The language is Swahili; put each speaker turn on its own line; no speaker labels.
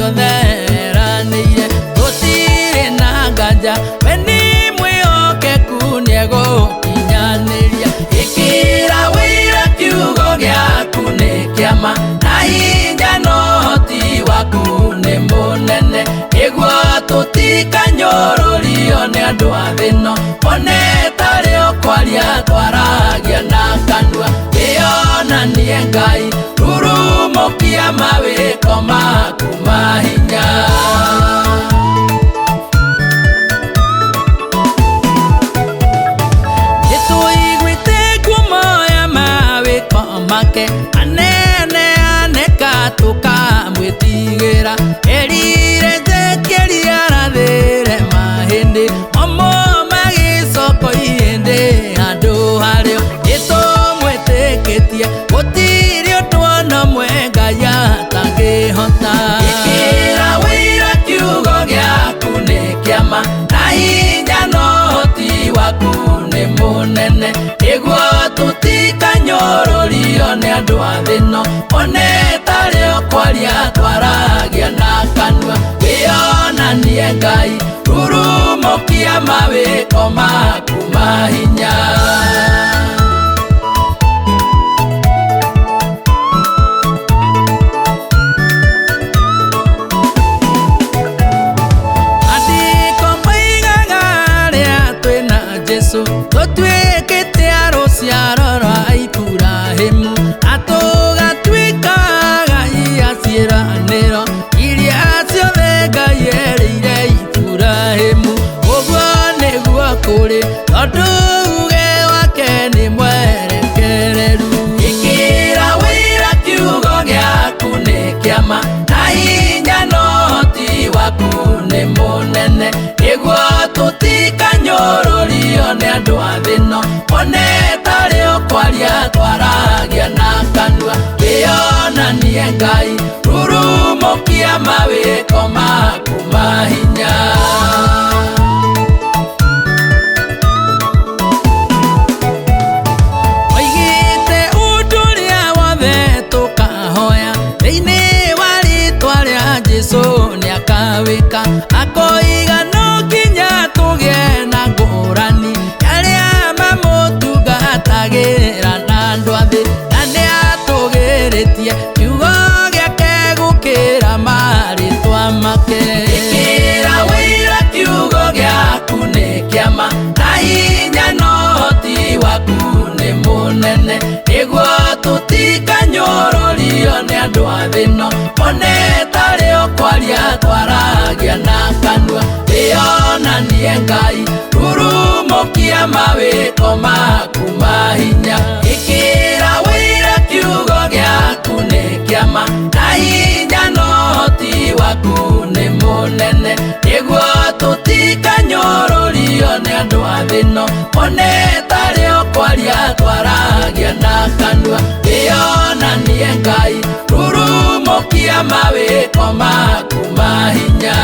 ciothe eranĩire tũtirĩ na nganja we nĩ mwĩhokeku nĩegũkinyanĩria ĩkĩra wĩra kiugo gĩaku nĩ kĩama na hinya na ũhoti waku nĩ mũnene nĩguo tũtikanyũrũrio nĩ andũ a thĩ ĩno one tarĩ o kwaria twaragia na kanua wĩonanie Ngai rurumũkia mawĩko maku ma hinya nĩtũiguĩte kumoya mawĩko make anene aneka tũkamwĩtigĩra erire Ezekieli arathĩre mahĩndĩ omo magĩcoko ihĩndĩ handũ harĩo nĩtũmwĩtĩkĩtie gũtirĩ ũndũ ona ũmwe Ngai atangĩhota ĩkĩra wĩra kiugo gĩaku nĩ kĩama na hinya na ũhoti waku nĩ mũnene nĩguo tũtikanyũrũrio nĩ andũ a thĩ ĩno one tarĩ o kwaria twaragia na kanua wĩonanie Ngai rurumũkia mawĩko maku ma hinya andĩko moigaga arĩa twĩna Jesũ tũtuĩkĩte a rũciaro rwa Iburahĩmu na tũgatuĩkaga a ciĩranĩro iria ciothe Ngai erĩire Iburahĩmu ũguo nĩguo kũrĩ tondũ uge wake nĩ mwerekereru ĩkĩra wĩra kiugo gĩaku nĩ kĩama na hinya na ũhoti waku nĩ mũnene nĩguo tũtikanyũrũrio nĩ andũ a thĩ ĩno one tarĩ o kwaria twaragia na kanua wĩonanie Ngai rurumũkia mawĩko maku ma hinya oigĩte ũndũ ũrĩa wothe tũkahoya thĩinĩ wa rĩĩtwa rĩa Jesũ nĩakawĩka akoiga no nginya tũgĩe na ngũrani arĩa mamũtungatagĩra na andũ a thĩ na nĩatũgĩrĩtie kiugo gĩake gũkĩra marĩtwa make ĩkĩra wĩra kiugo gĩaku nĩ kĩama na hinya na ũhoti waku nĩ mũnene nĩguo tũtikanyũrũrio nĩ andũ a thĩ ĩno one tarĩ o kwaria twaragia na kanua wĩonanie Ngai rurumũkia mawĩko maku ma hinya ĩkĩra wĩra kiugo gĩaku nĩ kĩama na hinya na ũhoti waku nĩ mũnene nĩguo tũtikanyũrũrio nĩ andũ a thĩ ĩno one tarĩ o kwaria twaragia na kanua wĩonanie Ngai rurumũkia mawĩko maku ma hinya